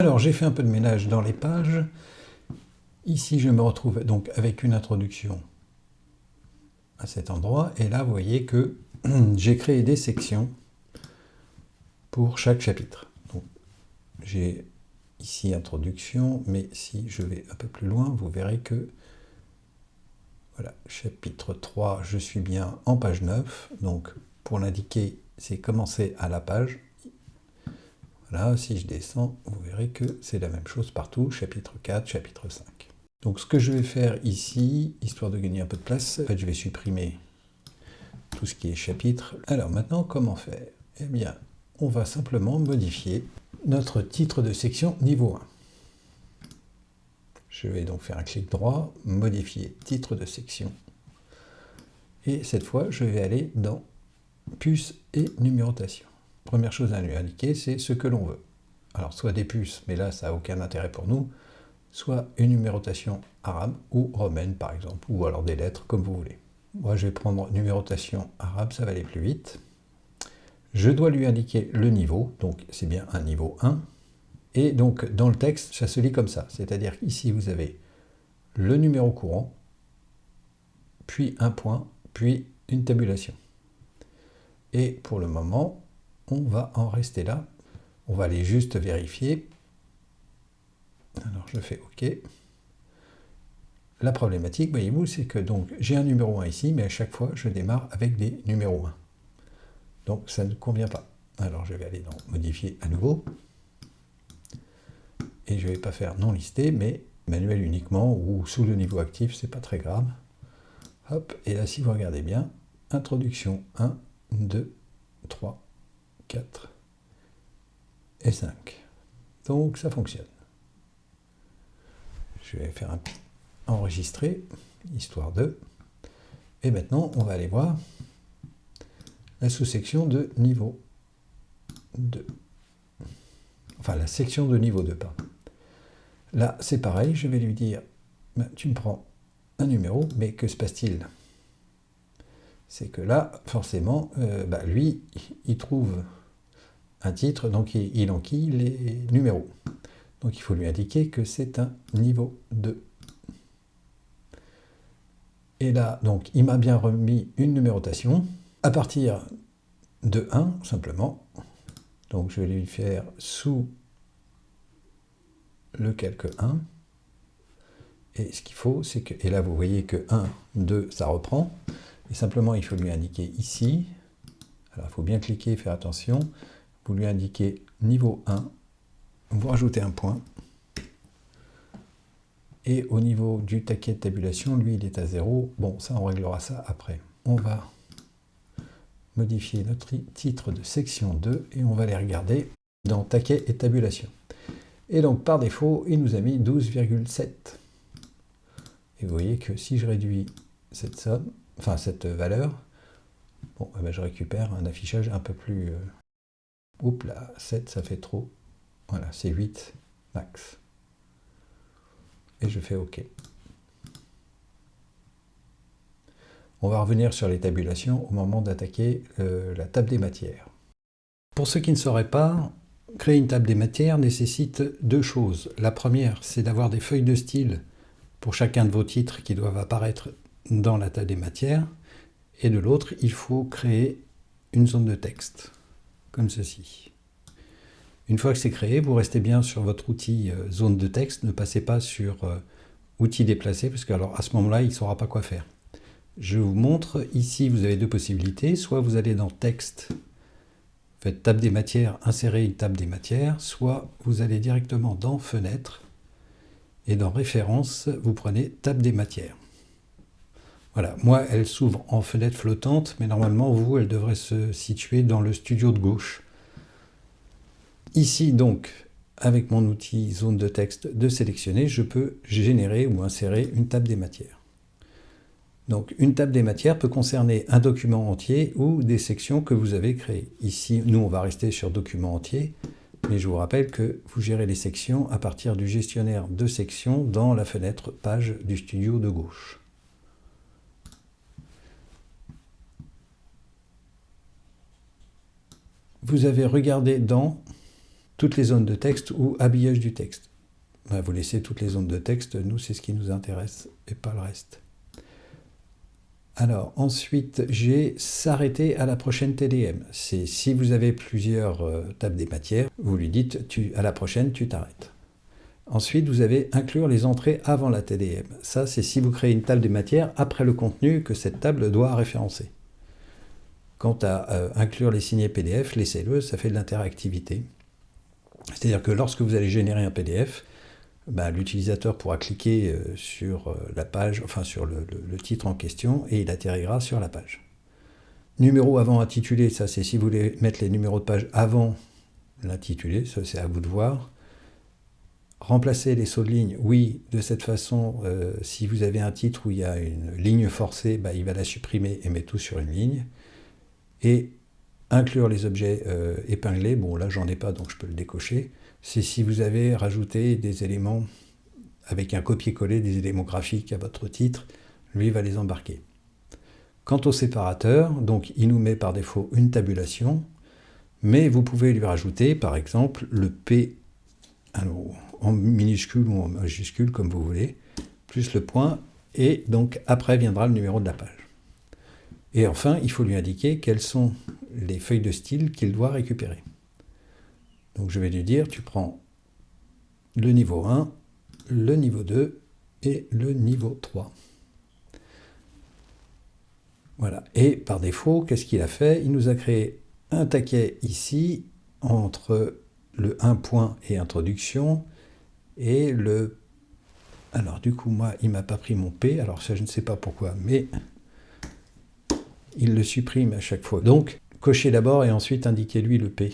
Alors j'ai fait un peu de ménage dans les pages. Ici je me retrouve donc avec une introduction à cet endroit. Et là vous voyez que j'ai créé des sections pour chaque chapitre. Donc j'ai ici introduction, mais si je vais un peu plus loin, vous verrez que voilà, chapitre 3, je suis bien en page 9. Donc pour l'indiquer, c'est commencer à la page. Voilà, si je descends, vous verrez que c'est la même chose partout, chapitre 4, chapitre 5. Donc ce que je vais faire ici, histoire de gagner un peu de place, en fait je vais supprimer tout ce qui est chapitre. Alors maintenant, comment faire? Eh bien, on va simplement modifier notre titre de section niveau 1. Je vais donc faire un clic droit, modifier titre de section. Et cette fois, je vais aller dans puces et numérotation. Première chose à lui indiquer, c'est ce que l'on veut. Alors, soit des puces, mais là, ça n'a aucun intérêt pour nous, soit une numérotation arabe ou romaine, par exemple, ou alors des lettres, comme vous voulez. Moi, je vais prendre numérotation arabe, ça va aller plus vite. Je dois lui indiquer le niveau, donc c'est bien un niveau 1. Et donc, dans le texte, ça se lit comme ça. C'est-à-dire qu'ici, vous avez le numéro courant, puis un point, puis une tabulation. Et pour le moment, on va en rester là. On va aller juste vérifier. Alors, je fais OK. La problématique, voyez-vous, c'est que donc j'ai un numéro 1 ici, mais à chaque fois, je démarre avec des numéros 1. Donc, ça ne convient pas. Alors, je vais aller dans Modifier à nouveau. Et je ne vais pas faire non listé, mais manuel uniquement, ou sous le niveau actif, c'est pas très grave. Hop, et là, si vous regardez bien, introduction 1, 2, 3, 4 et 5. Donc, ça fonctionne. Je vais faire un enregistrer, histoire de. Et maintenant, on va aller voir la sous-section de niveau 2. Enfin, la section de niveau 2, pardon. Là, c'est pareil, je vais lui dire, ben, tu me prends un numéro, mais que se passe-t-il? C'est que là, forcément, lui, il trouve un titre, donc il enquille les numéros. Donc il faut lui indiquer que c'est un niveau 2. Et là, donc, il m'a bien remis une numérotation à partir de 1, simplement. Donc je vais lui faire sous le calque 1. Et ce qu'il faut, c'est que, et là vous voyez que 1, 2, ça reprend. Et simplement, il faut lui indiquer ici, alors il faut bien cliquer, faire attention, vous lui indiquez niveau 1, vous rajoutez un point. Et au niveau du taquet de tabulation, lui, il est à 0. Bon, ça, on réglera ça après. On va modifier notre titre de section 2 et on va les regarder dans taquet et tabulation. Et donc, par défaut, il nous a mis 12,7. Et vous voyez que si je réduis cette somme, enfin cette valeur, bon, eh ben, je récupère un affichage un peu plus... Oups là, 7, ça fait trop. Voilà, c'est 8 max. Et je fais OK. On va revenir sur les tabulations au moment d'attaquer la table des matières. Pour ceux qui ne sauraient pas, créer une table des matières nécessite deux choses. La première, c'est d'avoir des feuilles de style pour chacun de vos titres qui doivent apparaître dans la table des matières. Et de l'autre, il faut créer une zone de texte, comme ceci. Une fois que c'est créé, vous restez bien sur votre outil zone de texte, ne passez pas sur outil déplacé, parce qu'à ce moment-là, il ne saura pas quoi faire. Je vous montre, ici vous avez deux possibilités, soit vous allez dans texte, faites table des matières, insérez une table des matières, soit vous allez directement dans fenêtre, et dans référence, vous prenez table des matières. Voilà, moi elle s'ouvre en fenêtre flottante, mais normalement vous, elle devrait se situer dans le studio de gauche. Ici donc, avec mon outil zone de texte de sélectionner, je peux générer ou insérer une table des matières. Donc une table des matières peut concerner un document entier ou des sections que vous avez créées. Ici, nous on va rester sur document entier, mais je vous rappelle que vous gérez les sections à partir du gestionnaire de sections dans la fenêtre page du studio de gauche. Vous avez regardé dans toutes les zones de texte ou habillage du texte. Ben, vous laissez toutes les zones de texte, nous c'est ce qui nous intéresse et pas le reste. Alors ensuite j'ai s'arrêter à la prochaine TDM. C'est si vous avez plusieurs tables des matières, vous lui dites à la prochaine tu t'arrêtes. Ensuite vous avez inclure les entrées avant la TDM. Ça c'est si vous créez une table des matières après le contenu que cette table doit référencer. Quant à inclure les signets PDF, laissez-le, ça fait de l'interactivité. C'est-à-dire que lorsque vous allez générer un PDF, ben, l'utilisateur pourra cliquer sur la page, enfin sur le titre en question, et il atterrira sur la page. Numéro avant intitulé, ça c'est si vous voulez mettre les numéros de page avant l'intitulé, ça c'est à vous de voir. Remplacer les sauts de ligne, oui, de cette façon, si vous avez un titre où il y a une ligne forcée, ben, il va la supprimer et mettre tout sur une ligne. Et inclure les objets épinglés, bon là j'en ai pas donc je peux le décocher, c'est si vous avez rajouté des éléments avec un copier-coller des éléments graphiques à votre titre, lui va les embarquer. Quant au séparateur, donc il nous met par défaut une tabulation, mais vous pouvez lui rajouter par exemple le P en minuscule ou en majuscule comme vous voulez, plus le point, et donc après viendra le numéro de la page. Et enfin, il faut lui indiquer quelles sont les feuilles de style qu'il doit récupérer. Donc je vais lui dire, tu prends le niveau 1, le niveau 2 et le niveau 3. Voilà. Et par défaut, qu'est-ce qu'il a fait? Il nous a créé un taquet ici, entre le 1 point et introduction, et le... Alors du coup, moi, il ne m'a pas pris mon P, alors ça je ne sais pas pourquoi, mais... il le supprime à chaque fois. Donc, cochez d'abord et ensuite indiquez-lui le P.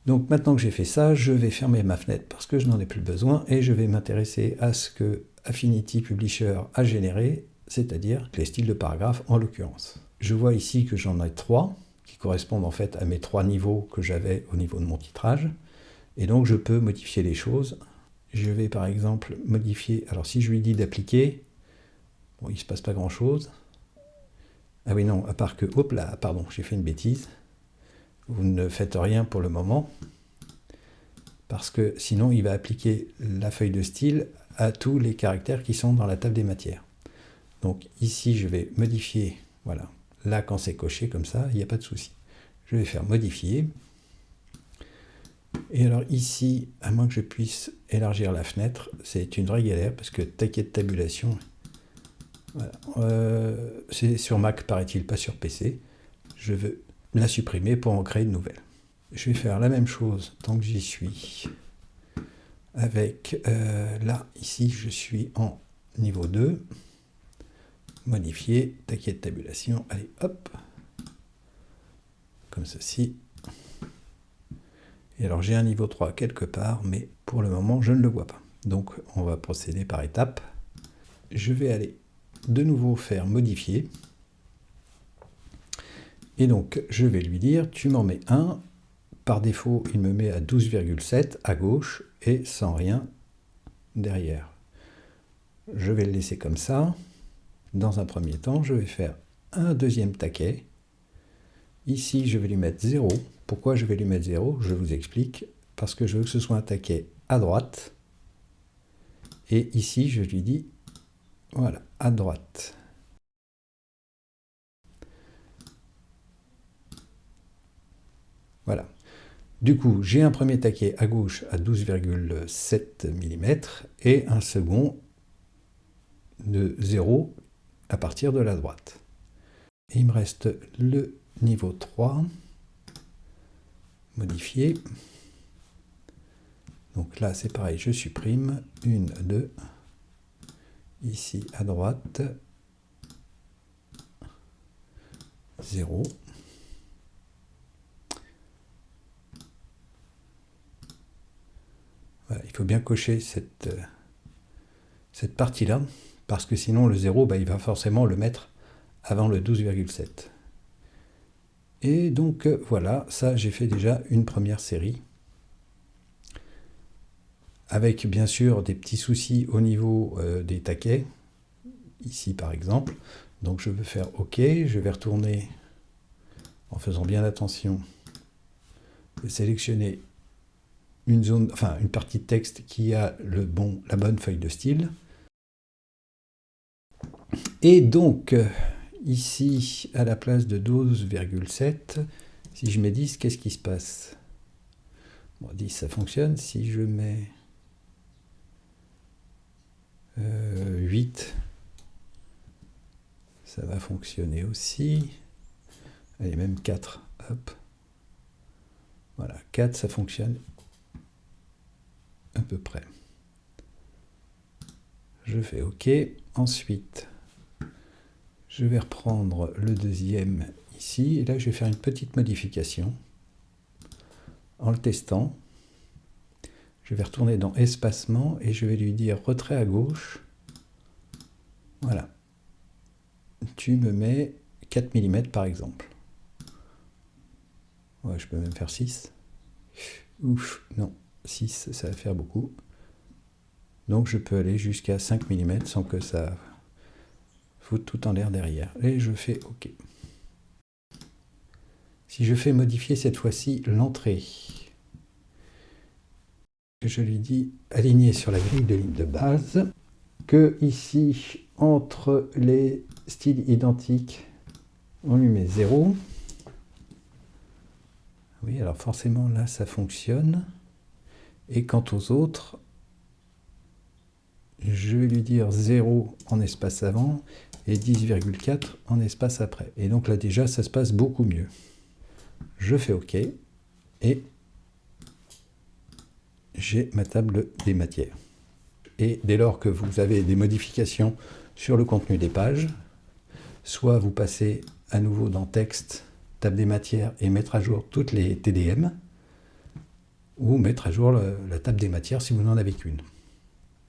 Donc maintenant que j'ai fait ça, je vais fermer ma fenêtre parce que je n'en ai plus besoin et je vais m'intéresser à ce que Affinity Publisher a généré, c'est-à-dire les styles de paragraphes en l'occurrence. Je vois ici que j'en ai 3 qui correspondent en fait à mes 3 niveaux que j'avais au niveau de mon titrage. Et donc je peux modifier les choses. Je vais par exemple modifier, alors si je lui dis d'appliquer, bon, il ne se passe pas grand-chose. Ah oui, non, à part que... Hop là, pardon, j'ai fait une bêtise. Vous ne faites rien pour le moment. Parce que sinon, il va appliquer la feuille de style à tous les caractères qui sont dans la table des matières. Donc ici, je vais modifier. Voilà. Là, quand c'est coché comme ça, il n'y a pas de souci. Je vais faire modifier. Et alors ici, à moins que je puisse élargir la fenêtre, c'est une vraie galère parce que taquet de tabulation... Voilà. C'est sur Mac, paraît-il, pas sur PC. Je veux la supprimer pour en créer une nouvelle. Je vais faire la même chose tant que j'y suis. Avec, là, ici, je suis en niveau 2. Modifier, taquet de tabulation. Allez, hop. Comme ceci. Et alors, j'ai un niveau 3 quelque part, mais pour le moment, je ne le vois pas. Donc, on va procéder par étapes. Je vais aller de nouveau faire modifier. Et donc, je vais lui dire, tu m'en mets un. Par défaut, il me met à 12,7 à gauche et sans rien derrière. Je vais le laisser comme ça. Dans un premier temps, je vais faire un deuxième taquet. Ici, je vais lui mettre 0. Pourquoi je vais lui mettre 0? Je vous explique. Parce que je veux que ce soit un taquet à droite. Et ici, je lui dis, voilà, à droite. Voilà. Du coup, j'ai un premier taquet à gauche à 12,7 mm et un second de 0 à partir de la droite. Et il me reste le niveau 3, modifié. Donc là, c'est pareil, je supprime 1, 2, ici à droite, 0. Voilà, il faut bien cocher cette partie-là, parce que sinon le 0, bah, il va forcément le mettre avant le 12,7. Et donc voilà, ça j'ai fait déjà une première série. Avec bien sûr des petits soucis au niveau des taquets, ici par exemple. Donc je vais faire OK, je vais retourner en faisant bien attention sélectionner une zone, enfin une partie de texte qui a la bonne feuille de style. Et donc, ici, à la place de 12,7, si je mets 10, qu'est-ce qui se passe? Bon, 10, ça fonctionne. Si je mets 8, ça va fonctionner aussi. Allez, même 4, hop. Voilà, 4, ça fonctionne à peu près. Je fais OK. Ensuite, je vais reprendre le deuxième ici. Et là, je vais faire une petite modification. En le testant, je vais retourner dans espacement et je vais lui dire retrait à gauche. Voilà. Tu me mets 4 mm par exemple. Ouais, je peux même faire 6. Ouf, non, 6, ça va faire beaucoup. Donc je peux aller jusqu'à 5 mm sans que ça foute tout en l'air derrière. Et je fais OK. Si je fais modifier cette fois-ci l'entrée, je lui dis aligner sur la grille de ligne de base, que ici, entre les styles identiques, on lui met 0. Oui, alors forcément là ça fonctionne. Et quant aux autres, je vais lui dire 0 en espace avant et 10,4 en espace après. Et donc là déjà ça se passe beaucoup mieux. Je fais OK et j'ai ma table des matières. Et dès lors que vous avez des modifications sur le contenu des pages, soit vous passez à nouveau dans Texte, table des matières et mettre à jour toutes les TDM, ou mettre à jour la table des matières si vous n'en avez qu'une.